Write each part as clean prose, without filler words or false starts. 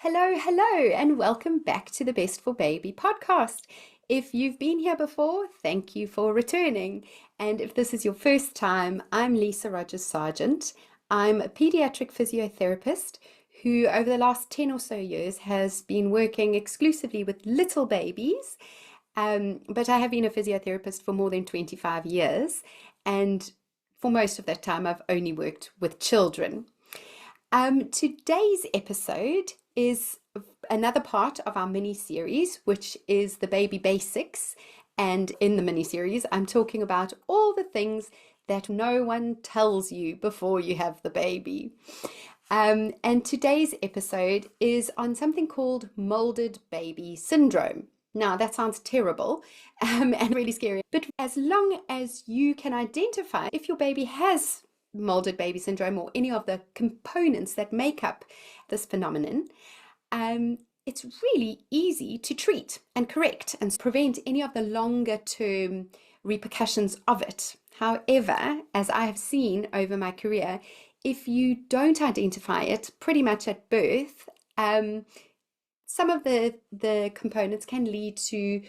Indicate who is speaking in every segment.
Speaker 1: Hello, hello, and welcome back to the Best for Baby podcast. If you've been here before, thank you for returning. And if this is your first time, I'm Lisa Rogers Sargent. I'm a pediatric physiotherapist who, over the last 10 or so years, has been working exclusively with little babies. But I have been a physiotherapist for more than 25 years, and for most of that time, I've only worked with children. Today's episode is another part of our mini series, which is the baby basics. And in the mini series, I'm talking about all the things that no one tells you before you have the baby. And today's episode is on something called Moulded Baby Syndrome. Now, that sounds terrible and really scary, but as long as you can identify if your baby has Moulded Baby Syndrome or any of the components that make up this phenomenon, it's really easy to treat and correct and prevent any of the longer term repercussions of it. However, as I have seen over my career, if you don't identify it pretty much at birth, some of the components can lead to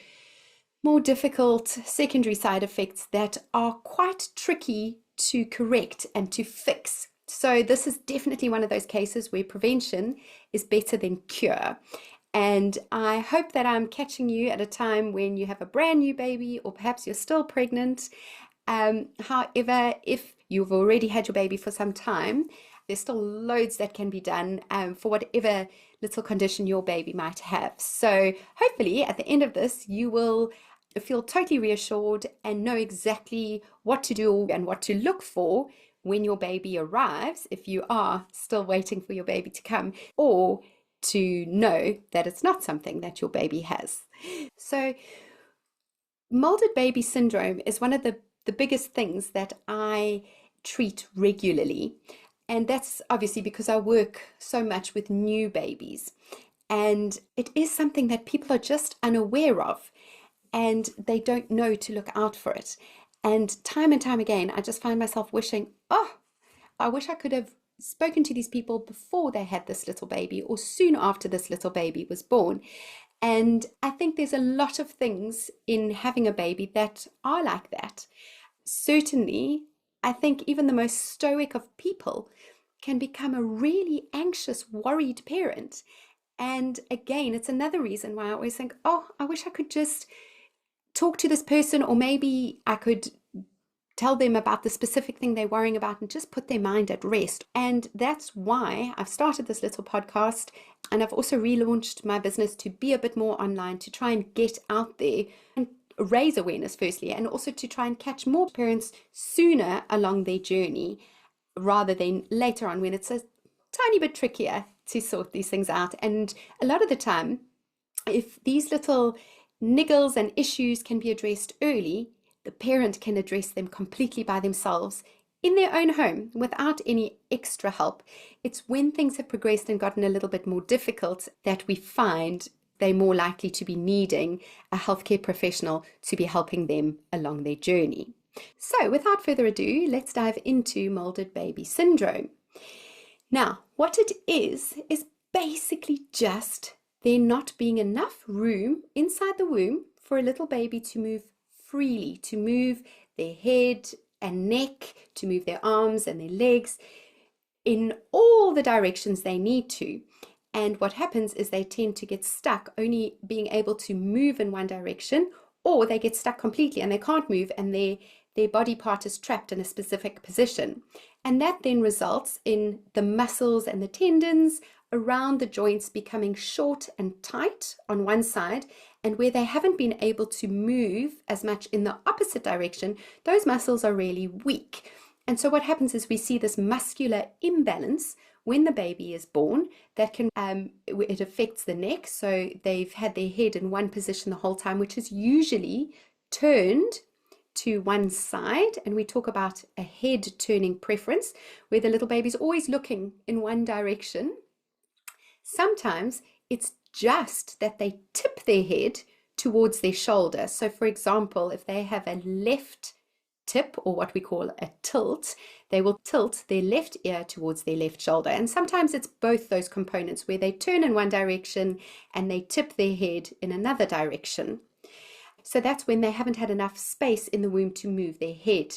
Speaker 1: more difficult secondary side effects that are quite tricky to correct and to fix. So this is definitely one of those cases where prevention is better than cure. And I hope that I'm catching you at a time when you have a brand new baby, or perhaps you're still pregnant. However, if you've already had your baby for some time, there's still loads that can be done for whatever little condition your baby might have. So hopefully at the end of this, you will feel totally reassured and know exactly what to do and what to look for when your baby arrives, if you are still waiting for your baby to come, or to know that it's not something that your baby has. So Moulded Baby Syndrome is one of the biggest things that I treat regularly. And that's obviously because I work so much with new babies. And it is something that people are just unaware of, and they don't know to look out for it. And time again, I just find myself wishing, oh, I wish I could have spoken to these people before they had this little baby or soon after this little baby was born. And I think there's a lot of things in having a baby that are like that. Certainly, I think even the most stoic of people can become a really anxious, worried parent. And again, it's another reason why I always think, oh, I wish I could just talk to this person, or maybe I could tell them about the specific thing they're worrying about and just put their mind at rest. And that's why I've started this little podcast, and I've also relaunched my business to be a bit more online, to try and get out there and raise awareness firstly, and also to try and catch more parents sooner along their journey rather than later on when it's a tiny bit trickier to sort these things out. And a lot of the time, if these little niggles and issues can be addressed early, the parent can address them completely by themselves in their own home without any extra help. It's when things have progressed and gotten a little bit more difficult that we find they're more likely to be needing a healthcare professional to be helping them along their journey. So without further ado, let's dive into Moulded Baby Syndrome. Now, what it is basically just there not being enough room inside the womb for a little baby to move freely, to move their head and neck, to move their arms and their legs in all the directions they need to. And what happens is they tend to get stuck only being able to move in one direction, or they get stuck completely and they can't move, and their body part is trapped in a specific position. And that then results in the muscles and the tendons around the joints becoming short and tight on one side, and where they haven't been able to move as much in the opposite direction, those muscles are really weak. And so what happens is we see this muscular imbalance when the baby is born that can, it affects the neck. So they've had their head in one position the whole time, which is usually turned to one side. And we talk about a head turning preference, where the little baby's always looking in one direction. Sometimes it's just that they tip their head towards their shoulder. So for example, if they have a left tip, or what we call a tilt. They will tilt their left ear towards their left shoulder. And sometimes it's both those components where they turn in one direction and they tip their head in another direction. So that's when they haven't had enough space in the womb to move their head.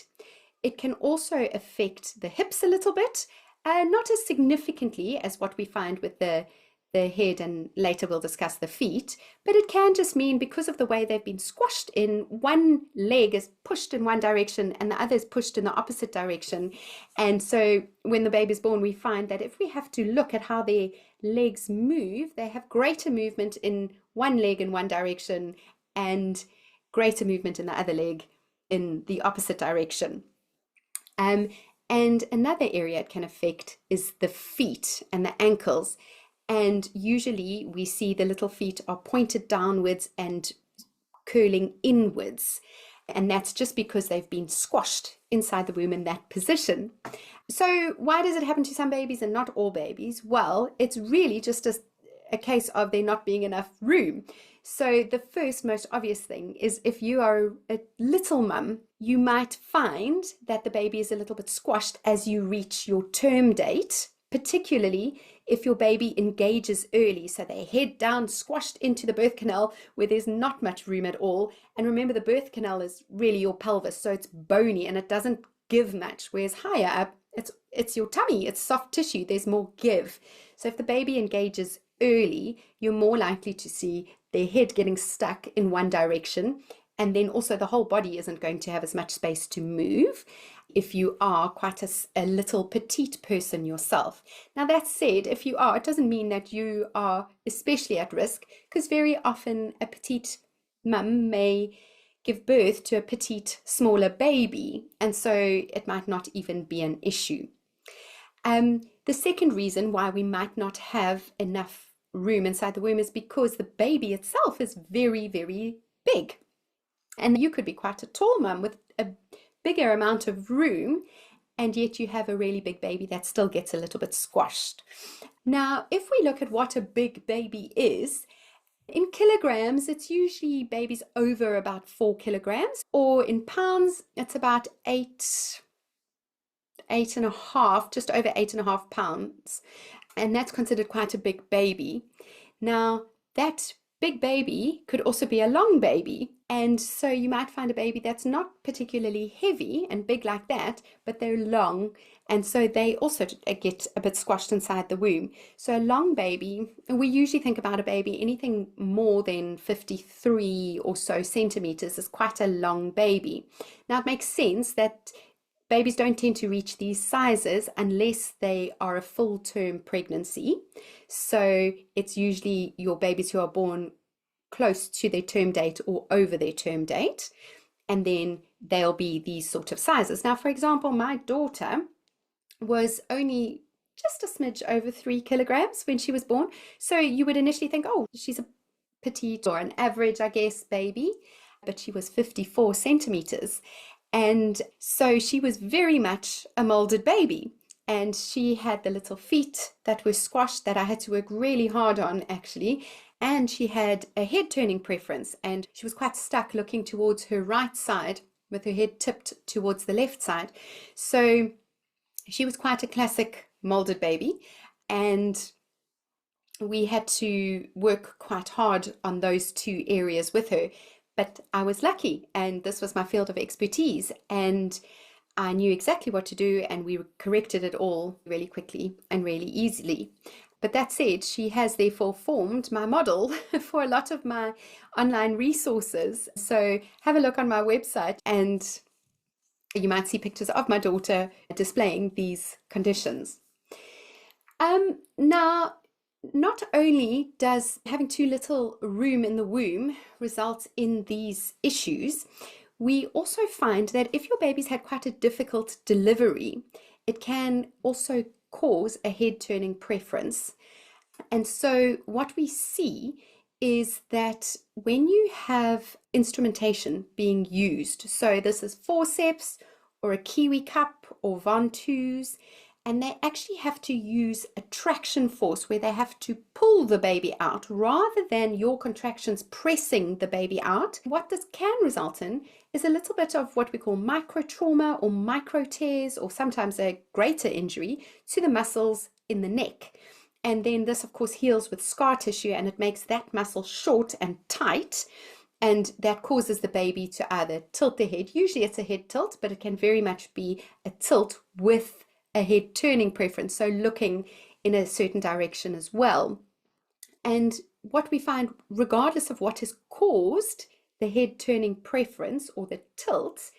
Speaker 1: It can also affect the hips a little bit, not as significantly as what we find with the head, and later we'll discuss the feet, but it can just mean because of the way they've been squashed in, one leg is pushed in one direction and the other is pushed in the opposite direction. And so when the baby's born, we find that if we have to look at how their legs move, they have greater movement in one leg in one direction and greater movement in the other leg in the opposite direction. And another area it can affect is the feet and the ankles. And usually we see the little feet are pointed downwards and curling inwards. And that's just because they've been squashed inside the womb in that position. So why does it happen to some babies and not all babies? Well, it's really just a case of there not being enough room. So the first most obvious thing is if you are a little mum, you might find that the baby is a little bit squashed as you reach your term date, particularly if your baby engages early, so they head down squashed into the birth canal where there's not much room at all. And remember, the birth canal is really your pelvis, so it's bony and it doesn't give much, whereas higher up it's your tummy, it's soft tissue, there's more give. So if the baby engages early, you're more likely to see their head getting stuck in one direction, and then also the whole body isn't going to have as much space to move if you are quite a little petite person yourself. Now that said, if you are, it doesn't mean that you are especially at risk, because very often a petite mum may give birth to a petite, smaller baby, and so it might not even be an issue. The second reason why we might not have enough room inside the womb is because the baby itself is very, very big. And you could be quite a tall mum with a bigger amount of room, and yet you have a really big baby that still gets a little bit squashed. Now, if we look at what a big baby is, in kilograms, it's usually babies over about 4 kilograms, or in pounds, it's about eight and a half, just over 8.5 pounds. And that's considered quite a big baby. Now, that big baby could also be a long baby. And so you might find a baby that's not particularly heavy and big like that, but they're long. And so they also get a bit squashed inside the womb. So a long baby, we usually think about a baby, anything more than 53 or so centimeters is quite a long baby. Now it makes sense that babies don't tend to reach these sizes unless they are a full-term pregnancy. So it's usually your babies who are born close to their term date or over their term date, and then they'll be these sort of sizes. Now, for example, my daughter was only just a smidge over 3 kilograms when she was born. So you would initially think, oh, she's a petite or an average, I guess, baby, but she was 54 centimeters. And so she was very much a molded baby. And she had the little feet that were squashed that I had to work really hard on, actually. And she had a head turning preference, and she was quite stuck looking towards her right side with her head tipped towards the left side. So she was quite a classic molded baby, and we had to work quite hard on those two areas with her. But I was lucky, and this was my field of expertise, and I knew exactly what to do, and we corrected it all really quickly and really easily. But that said, she has therefore formed my model for a lot of my online resources. So have a look on my website and you might see pictures of my daughter displaying these conditions. Now, not only does having too little room in the womb result in these issues, we also find that if your baby's had quite a difficult delivery, it can also cause a head turning preference. And so what we see is that when you have instrumentation being used, so this is forceps or a kiwi cup or ventuse, and they actually have to use a traction force where they have to pull the baby out rather than your contractions pressing the baby out. What this can result in is a little bit of what we call micro trauma or micro tears, or sometimes a greater injury to the muscles in the neck. And then this, of course, heals with scar tissue, and it makes that muscle short and tight. And that causes the baby to either tilt the head. Usually it's a head tilt, but it can very much be a tilt with a head turning preference, so looking in a certain direction as well. And what we find, regardless of what has caused the head turning preference or the tilt,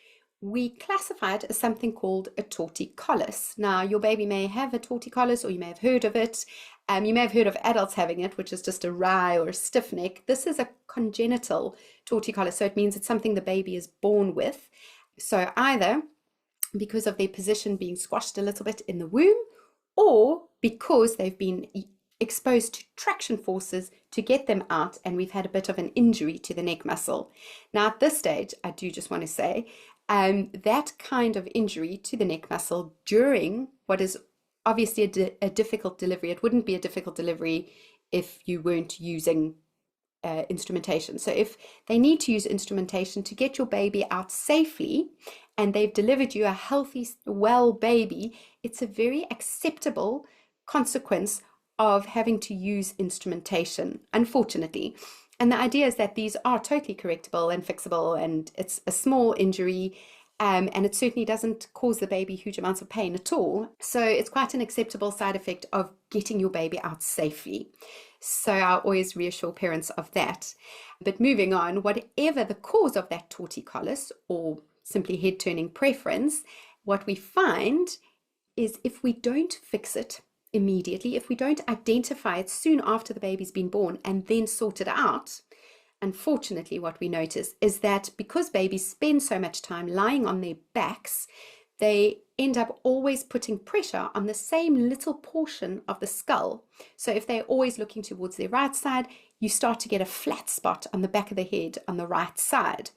Speaker 1: we classify it as something called a torticollis. Now, your baby may have a torticollis, or you may have heard of it. You may have heard of adults having it, which is just a wry or a stiff neck. This is a congenital torticollis, so it means it's something the baby is born with. So either because of their position being squashed a little bit in the womb, or because they've been exposed to traction forces to get them out, and we've had a bit of an injury to the neck muscle. Now, at this stage, I do just want to say that kind of injury to the neck muscle during what is obviously a difficult delivery. It wouldn't be a difficult delivery if you weren't using instrumentation. So if they need to use instrumentation to get your baby out safely, and they've delivered you a healthy, well baby, it's a very acceptable consequence of having to use instrumentation, unfortunately. And the idea is that these are totally correctable and fixable, and it's a small injury, and it certainly doesn't cause the baby huge amounts of pain at all. So it's quite an acceptable side effect of getting your baby out safely. So I always reassure parents of that. But moving on, whatever the cause of that torticollis or simply head turning preference, what we find is if we don't fix it immediately, if we don't identify it soon after the baby's been born and then sort it out, unfortunately what we notice is that because babies spend so much time lying on their backs, they end up always putting pressure on the same little portion of the skull. So if they're always looking towards their right side, you start to get a flat spot on the back of the head on the right side.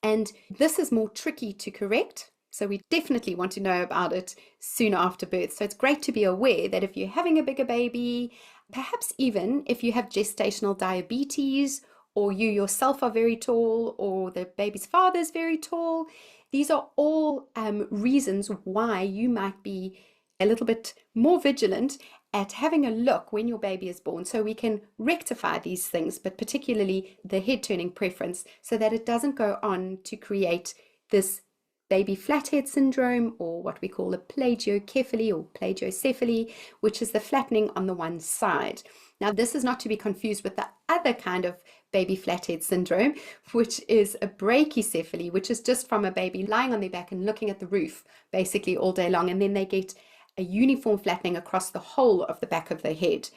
Speaker 1: And this is more tricky to correct. So we definitely want to know about it soon after birth. So it's great to be aware that if you're having a bigger baby, perhaps even if you have gestational diabetes, or you yourself are very tall, or the baby's father is very tall, these are all reasons why you might be a little bit more vigilant at having a look when your baby is born, so we can rectify these things, but particularly the head turning preference, so that it doesn't go on to create this baby flathead syndrome, or what we call a plagiocephaly or plagiocephaly, which is the flattening on the one side. Now, this is not to be confused with the other kind of baby flathead syndrome, which is a brachycephaly, which is just from a baby lying on their back and looking at the roof basically all day long, and then they get a uniform flattening across the whole of the back of the head.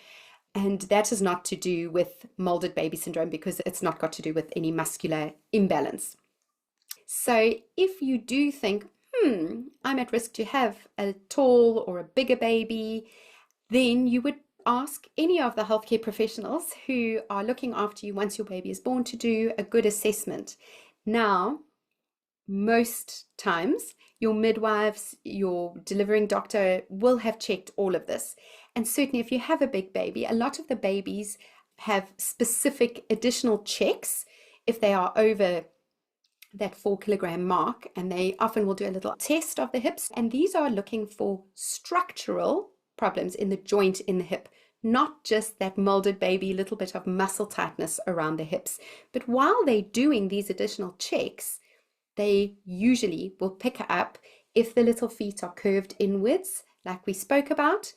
Speaker 1: And that is not to do with moulded baby syndrome, because it's not got to do with any muscular imbalance. So if you do think, I'm at risk to have a tall or a bigger baby, then you would ask any of the healthcare professionals who are looking after you once your baby is born to do a good assessment. Now, most times, your midwives, your delivering doctor will have checked all of this. And certainly if you have a big baby, a lot of the babies have specific additional checks if they are over that 4-kilogram mark, and they often will do a little test of the hips, and these are looking for structural problems in the joint in the hip, not just that molded baby little bit of muscle tightness around the hips. But while they're doing these additional checks, they usually will pick up if the little feet are curved inwards, like we spoke about,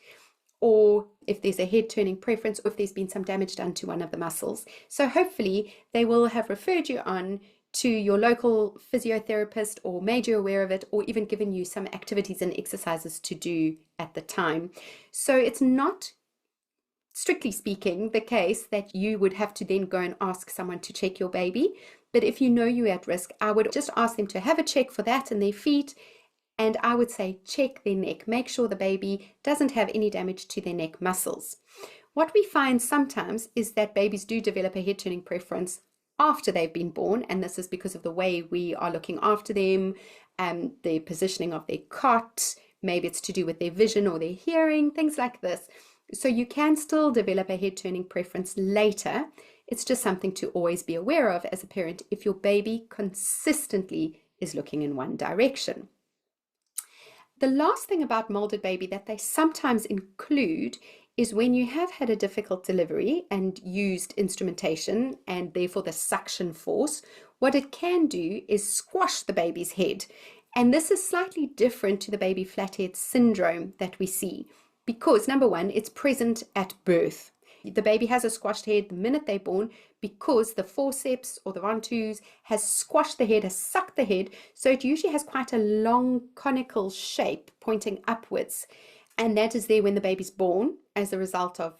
Speaker 1: or if there's a head turning preference, or if there's been some damage done to one of the muscles. So hopefully they will have referred you on to your local physiotherapist, or made you aware of it, or even given you some activities and exercises to do at the time. So it's not, strictly speaking, the case that you would have to then go and ask someone to check your baby. But if you know you're at risk, I would just ask them to have a check for that in their feet. And I would say check their neck. Make sure the baby doesn't have any damage to their neck muscles. What we find sometimes is that babies do develop a head turning preference after they've been born, and this is because of the way we are looking after them, the positioning of their cot, maybe it's to do with their vision or their hearing, things like this. So you can still develop a head turning preference later. It's just something to always be aware of as a parent if your baby consistently is looking in one direction. The last thing about molded baby that they sometimes include is when you have had a difficult delivery and used instrumentation and therefore the suction force, what it can do is squash the baby's head. And this is slightly different to the baby flathead syndrome that we see because, number one, it's present at birth. The baby has a squashed head the minute they're born because the forceps or the ventouse has squashed the head, has sucked the head. So it usually has quite a long conical shape pointing upwards. And that is there when the baby's born as a result of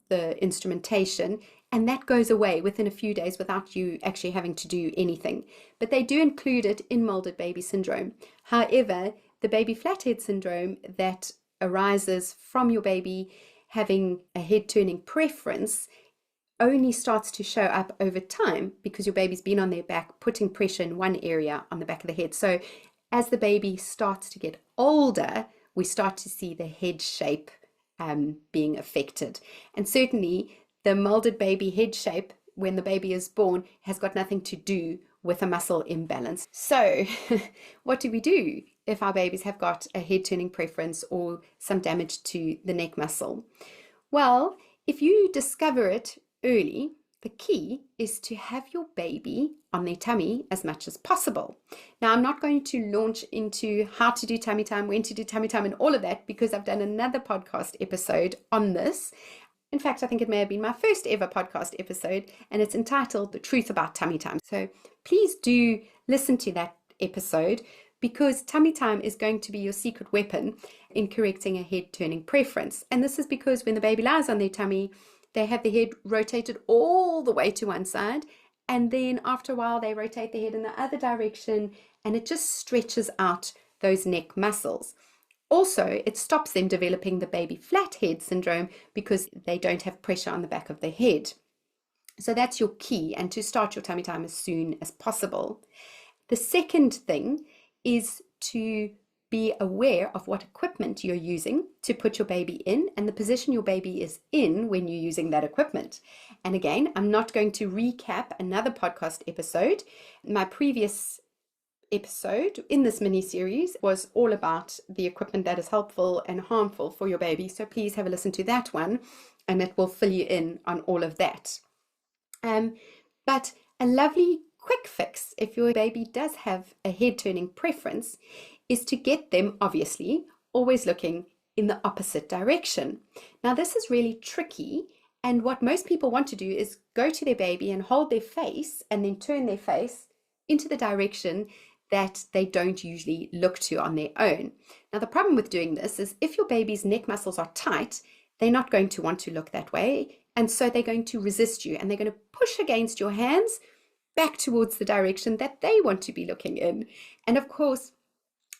Speaker 1: the instrumentation. And that goes away within a few days without you actually having to do anything. But they do include it in molded baby syndrome. However, the baby flathead syndrome that arises from your baby having a head turning preference only starts to show up over time because your baby's been on their back putting pressure in one area on the back of the head. So as the baby starts to get older, we start to see the head shape being affected. And certainly the molded baby head shape when the baby is born has got nothing to do with a muscle imbalance. So what do we do if our babies have got a head turning preference or some damage to the neck muscle? Well, if you discover it early, the key is to have your baby on their tummy as much as possible. Now, I'm not going to launch into how to do tummy time, when to do tummy time, and all of that because I've done another podcast episode on this. In fact, I think it may have been my first ever podcast episode, and it's entitled The Truth About Tummy Time. So please do listen to that episode because tummy time is going to be your secret weapon in correcting a head turning preference. And this is because when the baby lies on their tummy, they have the head rotated all the way to one side, and then after a while they rotate the head in the other direction, and it just stretches out those neck muscles. Also, it stops them developing the baby flathead syndrome because they don't have pressure on the back of the head. So that's your key, and to start your tummy time as soon as possible. The second thing is to be aware of what equipment you're using to put your baby in and the position your baby is in when you're using that equipment. And again, I'm not going to recap another podcast episode. My previous episode in this mini series was all about the equipment that is helpful and harmful for your baby. So please have a listen to that one and it will fill you in on all of that. But a lovely quick fix if your baby does have a head turning preference is to get them, obviously, always looking in the opposite direction. Now, this is really tricky. And what most people want to do is go to their baby and hold their face and then turn their face into the direction that they don't usually look to on their own. Now, the problem with doing this is if your baby's neck muscles are tight, they're not going to want to look that way. And so they're going to resist you and they're going to push against your hands back towards the direction that they want to be looking in. And of course,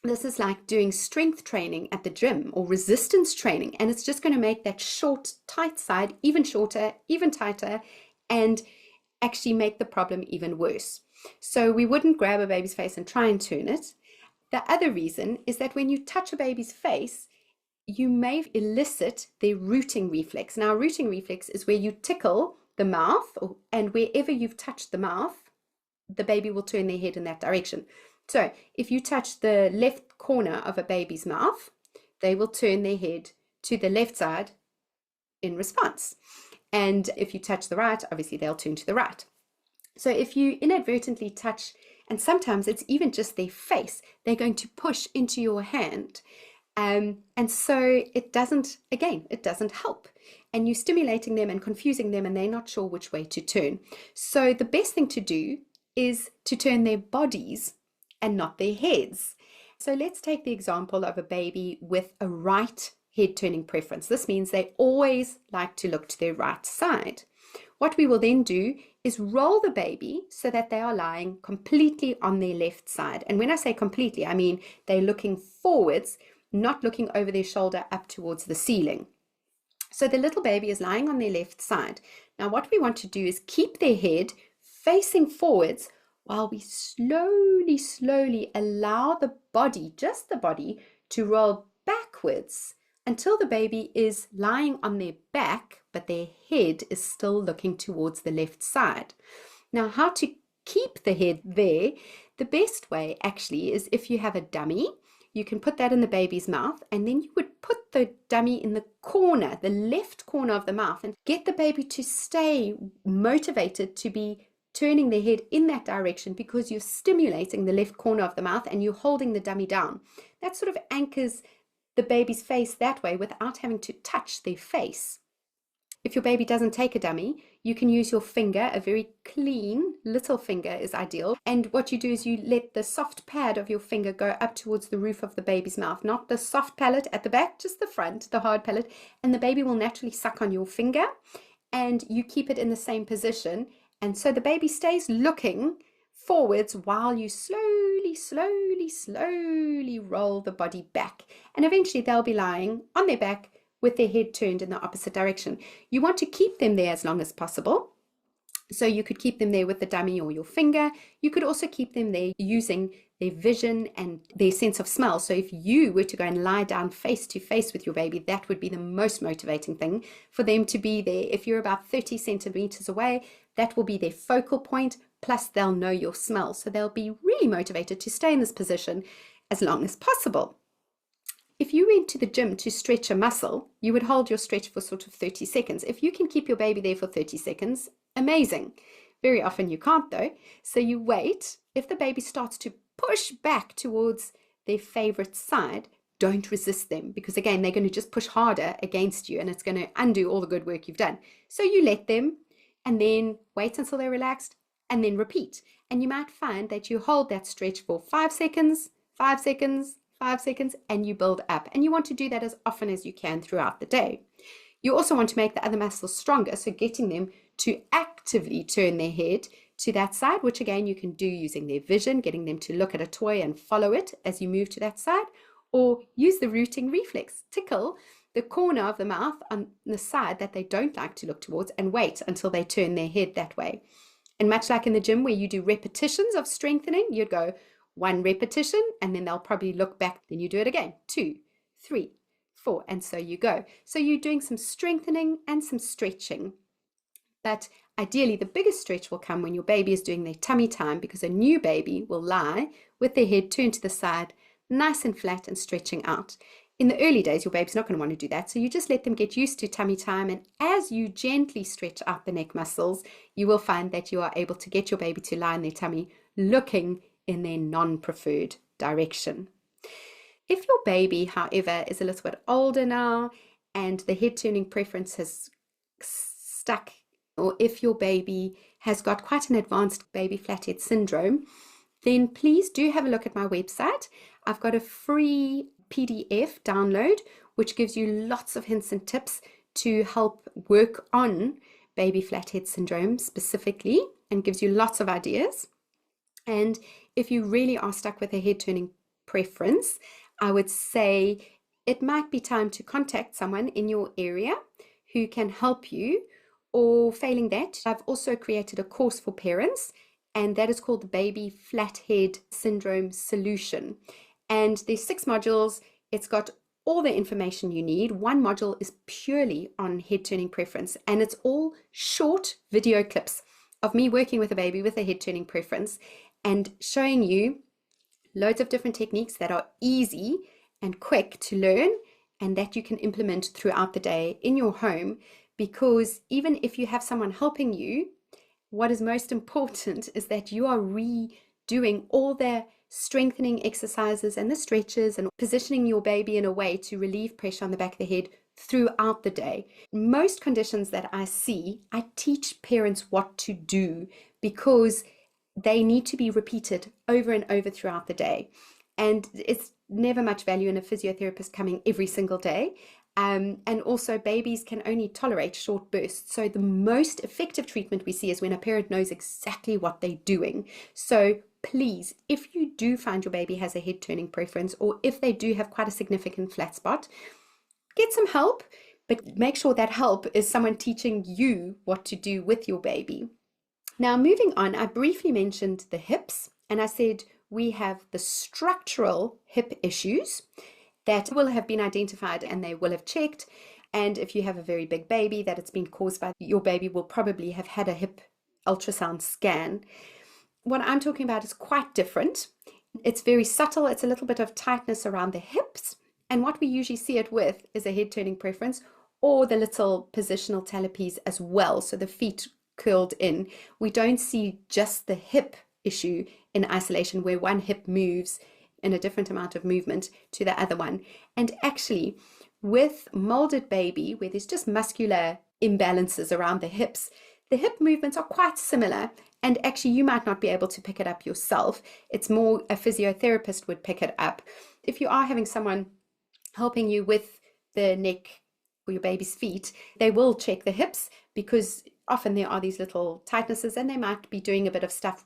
Speaker 1: this is like doing strength training at the gym or resistance training, and it's just going to make that short, tight side even shorter, even tighter, and actually make the problem even worse. So we wouldn't grab a baby's face and try and turn it. The other reason is that when you touch a baby's face, you may elicit their rooting reflex. Now, rooting reflex is where you tickle the mouth, and wherever you've touched the mouth, the baby will turn their head in that direction. So if you touch the left corner of a baby's mouth, they will turn their head to the left side in response. And if you touch the right, obviously they'll turn to the right. So if you inadvertently touch, and sometimes it's even just their face, they're going to push into your hand. And so it doesn't help. And you're stimulating them and confusing them, and they're not sure which way to turn. So the best thing to do is to turn their bodies and not their heads. So let's take the example of a baby with a right head turning preference. This means they always like to look to their right side. What we will then do is roll the baby so that they are lying completely on their left side. And when I say completely, I mean they're looking forwards, not looking over their shoulder up towards the ceiling. So the little baby is lying on their left side. Now what we want to do is keep their head facing forwards while we slowly allow the body, just the body, to roll backwards until the baby is lying on their back, but their head is still looking towards the left side. Now, how to keep the head there? The best way actually is if you have a dummy, you can put that in the baby's mouth, and then you would put the dummy in the corner, the left corner of the mouth, and get the baby to stay motivated to be turning their head in that direction, because you're stimulating the left corner of the mouth and you're holding the dummy down. That sort of anchors the baby's face that way without having to touch their face. If your baby doesn't take a dummy, you can use your finger. A very clean little finger is ideal. And what you do is you let the soft pad of your finger go up towards the roof of the baby's mouth, not the soft palate at the back, just the front, the hard palate. And the baby will naturally suck on your finger, and you keep it in the same position. And so the baby stays looking forwards while you slowly, slowly, slowly roll the body back. And eventually they'll be lying on their back with their head turned in the opposite direction. You want to keep them there as long as possible. So you could keep them there with the dummy or your finger. You could also keep them there using their vision and their sense of smell. So if you were to go and lie down face to face with your baby, that would be the most motivating thing for them to be there. If you're about 30 centimeters away, that will be their focal point, plus they'll know your smell. So they'll be really motivated to stay in this position as long as possible. If you went to the gym to stretch a muscle, you would hold your stretch for sort of 30 seconds. If you can keep your baby there for 30 seconds, amazing. Very often you can't though. So you wait. If the baby starts to push back towards their favorite side, don't resist them, because again, they're going to just push harder against you and it's going to undo all the good work you've done. So you let them and then wait until they're relaxed and then repeat. And you might find that you hold that stretch for 5 seconds, 5 seconds, 5 seconds, and you build up. And you want to do that as often as you can throughout the day. You also want to make the other muscles stronger, so getting them to actively turn their head to that side, which again you can do using their vision, getting them to look at a toy and follow it as you move to that side, or use the rooting reflex. Tickle the corner of the mouth on the side that they don't like to look towards and wait until they turn their head that way. And much like in the gym where you do repetitions of strengthening, you'd go 1 repetition and then they'll probably look back. Then you do it again, 2, 3, 4, and so you go. So you're doing some strengthening and some stretching. But ideally, the biggest stretch will come when your baby is doing their tummy time, because a new baby will lie with their head turned to the side, nice and flat and stretching out. In the early days, your baby's not going to want to do that. So you just let them get used to tummy time. And as you gently stretch out the neck muscles, you will find that you are able to get your baby to lie in their tummy looking in their non-preferred direction. If your baby, however, is a little bit older now and the head turning preference has stuck, or if your baby has got quite an advanced baby flathead syndrome, then please do have a look at my website. I've got a free PDF download which gives you lots of hints and tips to help work on baby flathead syndrome specifically, and gives you lots of ideas. And if you really are stuck with a head turning preference, I would say it might be time to contact someone in your area who can help you. Or failing that, I've also created a course for parents, and that is called the Baby Flathead Syndrome Solution. And there's 6 modules. It's got all the information you need. One module is purely on head turning preference, and it's all short video clips of me working with a baby with a head turning preference and showing you loads of different techniques that are easy and quick to learn and that you can implement throughout the day in your home. Because even if you have someone helping you, what is most important is that you are redoing all the strengthening exercises and the stretches and positioning your baby in a way to relieve pressure on the back of the head throughout the day. Most conditions that I see, I teach parents what to do because they need to be repeated over and over throughout the day. And it's never much value in a physiotherapist coming every single day. And also babies can only tolerate short bursts. So the most effective treatment we see is when a parent knows exactly what they're doing. So please, if you do find your baby has a head turning preference, or if they do have quite a significant flat spot, get some help, but make sure that help is someone teaching you what to do with your baby. Now, moving on, I briefly mentioned the hips, and I said we have the structural hip issues. that will have been identified and they will have checked. And if you have a very big baby, that it's been caused by your baby will probably have had a hip ultrasound scan. What I'm talking about is quite different. It's very subtle. It's a little bit of tightness around the hips. And what we usually see it with is a head turning preference or the little positional talipes as well. So the feet curled in. We don't see just the hip issue in isolation where one hip moves in a different amount of movement to the other one. And actually, with molded baby, where there's just muscular imbalances around the hips, the hip movements are quite similar. And actually, you might not be able to pick it up yourself. It's more a physiotherapist would pick it up. If you are having someone helping you with the neck or your baby's feet, they will check the hips because often there are these little tightnesses and they might be doing a bit of stuff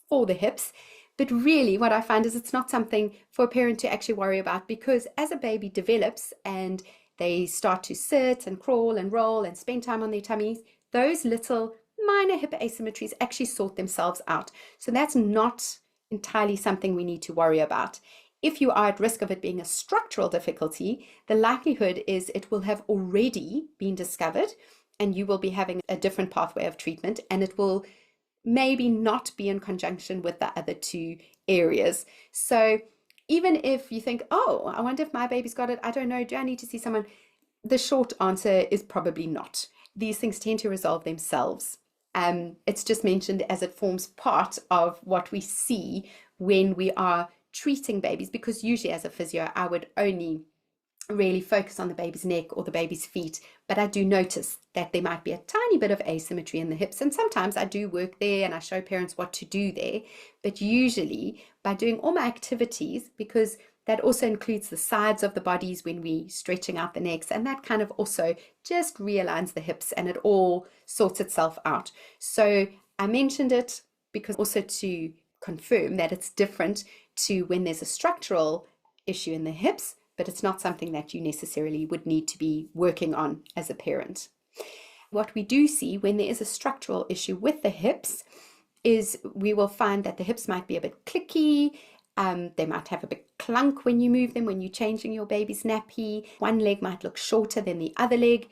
Speaker 1: for the hips. But really what I find is it's not something for a parent to actually worry about, because as a baby develops and they start to sit and crawl and roll and spend time on their tummies, those little minor hip asymmetries actually sort themselves out. So that's not entirely something we need to worry about. If you are at risk of it being a structural difficulty, the likelihood is it will have already been discovered and you will be having a different pathway of treatment, and it will maybe not be in conjunction with the other two areas. So even if you think, oh, I wonder if my baby's got it, I don't know, do I need to see someone? The short answer is probably not. These things tend to resolve themselves. It's just mentioned as it forms part of what we see when we are treating babies, because usually as a physio, I would only really focus on the baby's neck or the baby's feet, but I do notice that there might be a tiny bit of asymmetry in the hips, and sometimes I do work there and I show parents what to do there. But usually by doing all my activities, because that also includes the sides of the bodies when we stretching out the necks, and that kind of also just realigns the hips and it all sorts itself out. So I mentioned it because also to confirm that it's different to when there's a structural issue in the hips, but it's not something that you necessarily would need to be working on as a parent. What we do see when there is a structural issue with the hips is we will find that the hips might be a bit clicky. They might have a bit clunk when you move them, when you're changing your baby's nappy. One leg might look shorter than the other leg.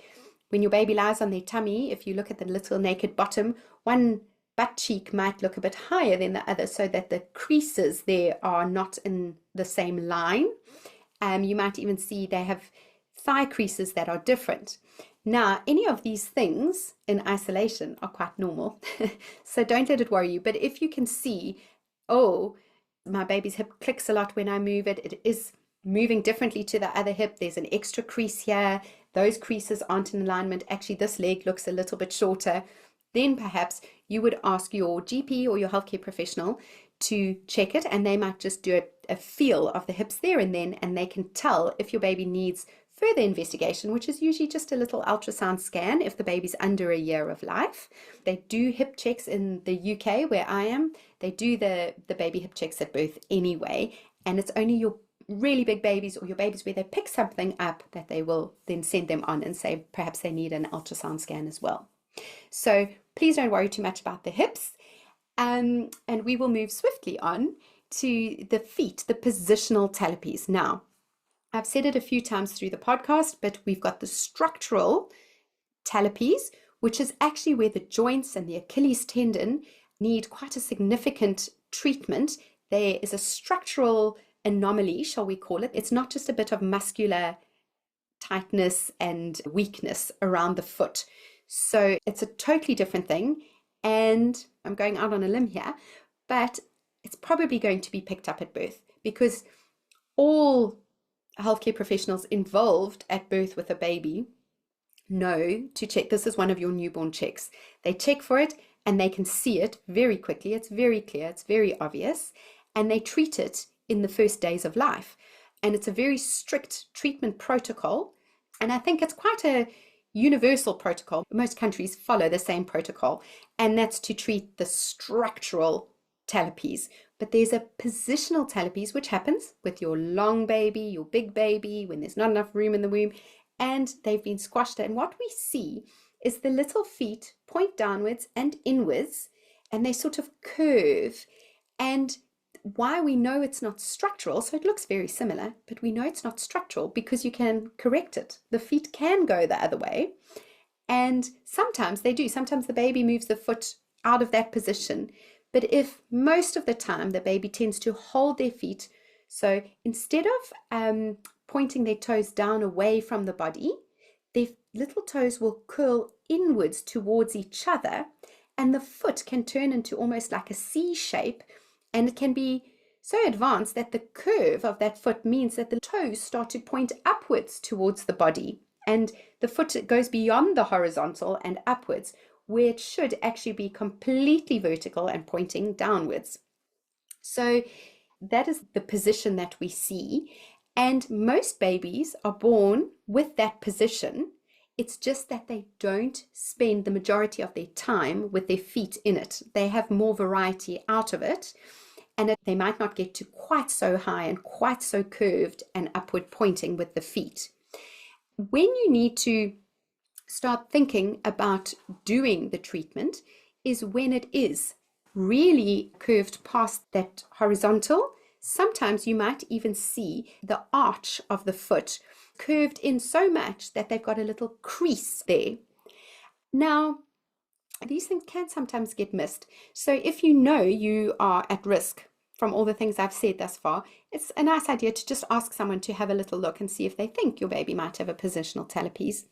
Speaker 1: When your baby lies on their tummy, if you look at the little naked bottom, one butt cheek might look a bit higher than the other, so that the creases there are not in the same line. You might even see they have thigh creases that are different. Now, any of these things in isolation are quite normal, so don't let it worry you. But if you can see, oh, my baby's hip clicks a lot when I move it, it is moving differently to the other hip, there's an extra crease here, those creases aren't in alignment, actually this leg looks a little bit shorter, then perhaps you would ask your GP or your healthcare professional to check it, and they might just do a feel of the hips there and then, and they can tell if your baby needs further investigation, which is usually just a little ultrasound scan if the baby's under a year of life. They do hip checks in the UK where I am. They do the baby hip checks at birth anyway, and it's only your really big babies or your babies where they pick something up that they will then send them on and say perhaps they need an ultrasound scan as well. So please don't worry too much about the hips. And we will move swiftly on to the feet, the positional talipes. Now, I've said it a few times through the podcast, but we've got the structural talipes, which is actually where the joints and the Achilles tendon need quite a significant treatment. There is a structural anomaly, shall we call it. It's not just a bit of muscular tightness and weakness around the foot. So it's a totally different thing. And I'm going out on a limb here, but it's probably going to be picked up at birth, because all healthcare professionals involved at birth with a baby know to check. This is one of your newborn checks. They check for it and they can see it very quickly. It's very clear, it's very obvious, and they treat it in the first days of life. And it's a very strict treatment protocol. And I think it's quite a universal protocol. Most countries follow the same protocol, and that's to treat the structural talipes. But there's a positional talipes, which happens with your long baby, your big baby, when there's not enough room in the womb, and they've been squashed. And what we see is the little feet point downwards and inwards, and they sort of curve. And why we know it's not structural, so it looks very similar, but we know it's not structural because you can correct it. The feet can go the other way, and sometimes they do. Sometimes the baby moves the foot out of that position, but if most of the time the baby tends to hold their feet, so instead of pointing their toes down away from the body, their little toes will curl inwards towards each other, and the foot can turn into almost like a C shape, and it can be so advanced that the curve of that foot means that the toes start to point upwards towards the body, and the foot goes beyond the horizontal and upwards, where it should actually be completely vertical and pointing downwards. So that is the position that we see, and most babies are born with that position. It's just that they don't spend the majority of their time with their feet in it. They have more variety out of it, and they might not get to quite so high and quite so curved and upward pointing with the feet. When you need to start thinking about doing the treatment is when it is really curved past that horizontal. Sometimes you might even see the arch of the foot curved in so much that they've got a little crease there. Now, these things can sometimes get missed. So if you know you are at risk from all the things I've said thus far, it's a nice idea to just ask someone to have a little look and see if they think your baby might have a positional talipes,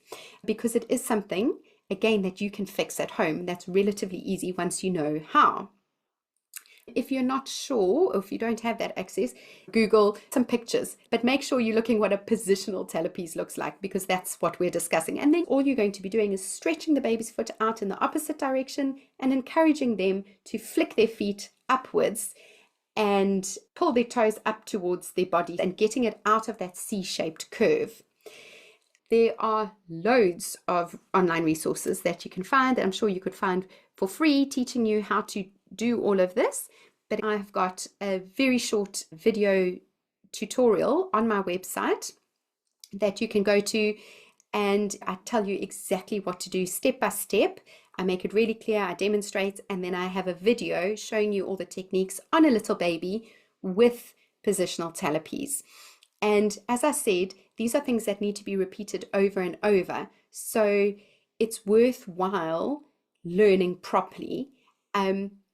Speaker 1: because it is something, again, that you can fix at home. That's relatively easy once you know how. If you're not sure, or if you don't have that access, Google some pictures, but make sure you're looking what a positional talipes looks like, because that's what we're discussing. And then all you're going to be doing is stretching the baby's foot out in the opposite direction and encouraging them to flick their feet upwards and pull their toes up towards their body and getting it out of that C-shaped curve. There are loads of online resources that you can find, that I'm sure you could find for free, teaching you how to do all of this. But I've got a very short video tutorial on my website that you can go to, and I tell you exactly what to do step by step. I make it really clear, I demonstrate, and then I have a video showing you all the techniques on a little baby with positional talipes. And as I said, these are things that need to be repeated over and over. So it's worthwhile learning properly.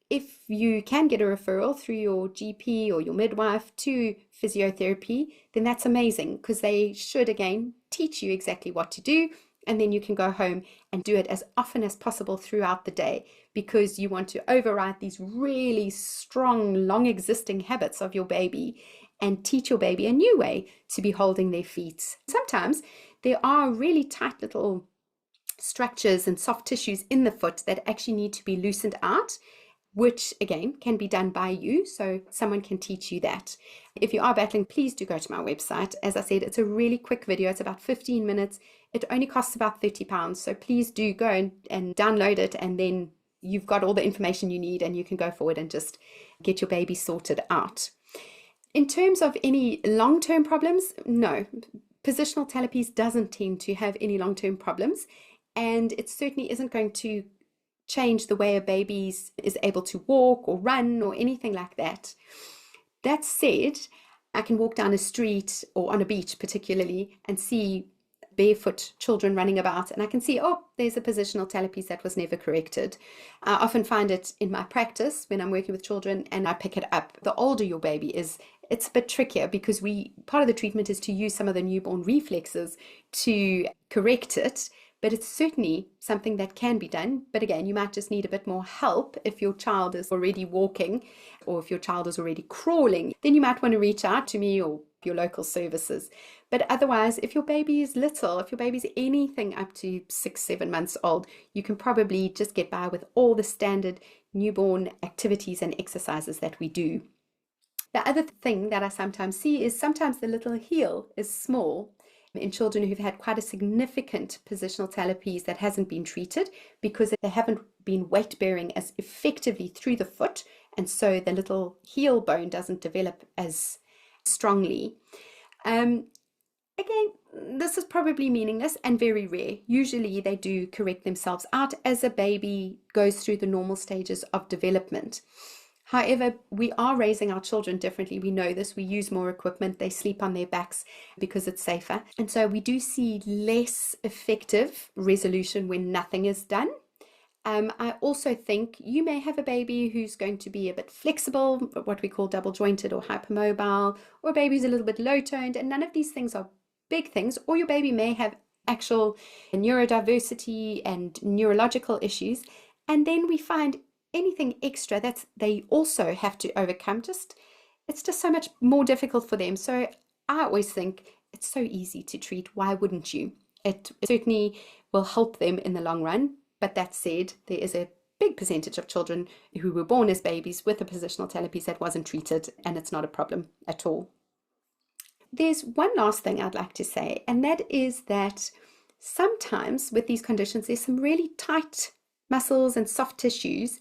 Speaker 1: If you can get a referral through your GP or your midwife to physiotherapy, then that's amazing, because they should, again, teach you exactly what to do, and then you can go home and do it as often as possible throughout the day, because you want to override these really strong, long existing habits of your baby and teach your baby a new way to be holding their feet. Sometimes there are really tight little structures and soft tissues in the foot that actually need to be loosened out, which again can be done by you, so someone can teach you that. If you are battling, please do go to my website. As I said, it's a really quick video. It's about 15 minutes. It only costs about £30, so please do go and download it, and then you've got all the information you need and you can go forward and just get your baby sorted out. In terms of any long-term problems, no. Positional talipes doesn't tend to have any long-term problems, and it certainly isn't going to change the way a baby is able to walk or run or anything like that. That said, I can walk down a street or on a beach particularly and see barefoot children running about, and I can see, oh, there's a positional talipes that was never corrected. I often find it in my practice when I'm working with children, and I pick it up. The older your baby is, it's a bit trickier, because part of the treatment is to use some of the newborn reflexes to correct it. But it's certainly something that can be done. But again, you might just need a bit more help if your child is already walking, or if your child is already crawling. Then you might want to reach out to me or your local services. But otherwise, if your baby is little, if your baby's anything up to 6-7 months old, you can probably just get by with all the standard newborn activities and exercises that we do. The other thing that I sometimes see is sometimes the little heel is small in children who've had quite a significant positional talipes that hasn't been treated, because they haven't been weight bearing as effectively through the foot, and so the little heel bone doesn't develop as strongly. Again, this is probably meaningless and very rare. Usually they do correct themselves out as a baby goes through the normal stages of development. However, we are raising our children differently. We know this. We use more equipment. They sleep on their backs because it's safer. And so we do see less effective resolution when nothing is done. I also think you may have a baby who's going to be a bit flexible, what we call double jointed or hypermobile, or a baby who's a little bit low toned, and none of these things are big things. Or your baby may have actual neurodiversity and neurological issues. And then we find anything extra that they also have to overcome. It's just so much more difficult for them. So I always think it's so easy to treat. Why wouldn't you? It certainly will help them in the long run. But that said, there is a big percentage of children who were born as babies with a positional talipes that wasn't treated, and it's not a problem at all. There's one last thing I'd like to say, and that is that sometimes with these conditions, there's some really tight muscles and soft tissues.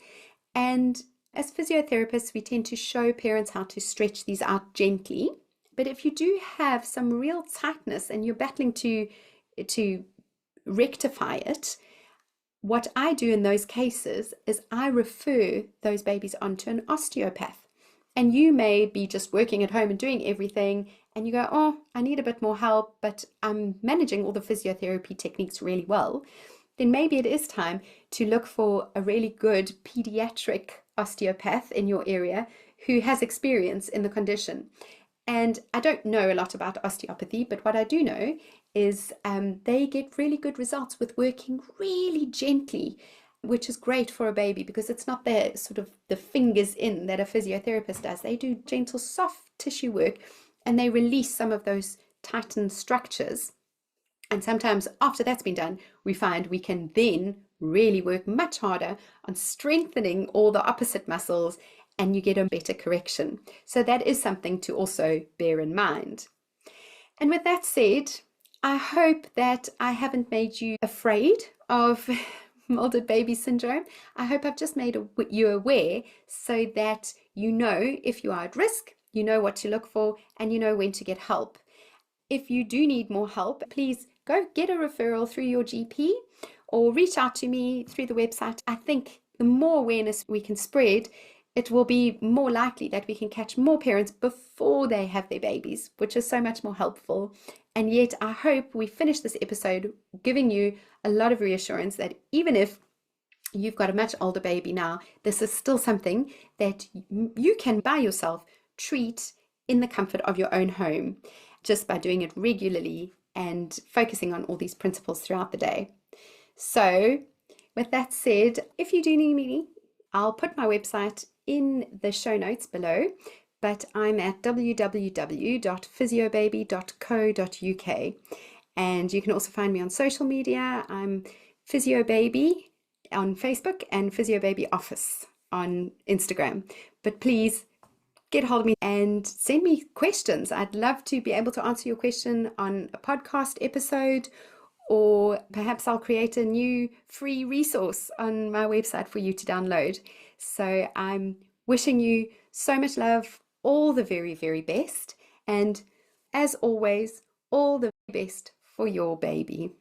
Speaker 1: And as physiotherapists, we tend to show parents how to stretch these out gently. But if you do have some real tightness and you're battling to rectify it, what I do in those cases is I refer those babies onto an osteopath. And you may be just working at home and doing everything, and you go, oh, I need a bit more help, but I'm managing all the physiotherapy techniques really well. Then maybe it is time to look for a really good pediatric osteopath in your area who has experience in the condition. And I don't know a lot about osteopathy, but what I do know is they get really good results with working really gently, which is great for a baby because it's not the sort of the fingers in that a physiotherapist does. They do gentle, soft tissue work, and they release some of those tightened structures. And sometimes after that's been done, we find we can then really work much harder on strengthening all the opposite muscles, and you get a better correction. So that is something to also bear in mind. And with that said, I hope that I haven't made you afraid of Moulded Baby Syndrome. I hope I've just made you aware so that you know if you are at risk, you know what to look for, and you know when to get help. If you do need more help, please go get a referral through your GP or reach out to me through the website. I think the more awareness we can spread, it will be more likely that we can catch more parents before they have their babies, which is so much more helpful. And yet I hope we finish this episode giving you a lot of reassurance that even if you've got a much older baby now, this is still something that you can by yourself treat in the comfort of your own home, just by doing it regularly and focusing on all these principles throughout the day. So with that said, if you do need me, I'll put my website in the show notes below, but I'm at www.physiobaby.co.uk, and you can also find me on social media. I'm Physiobaby on Facebook and Physiobaby Office on Instagram. But please get hold of me and send me questions. I'd love to be able to answer your question on a podcast episode, or perhaps I'll create a new free resource on my website for you to download. So I'm wishing you so much love, all the very, very best, and as always, all the best for your baby.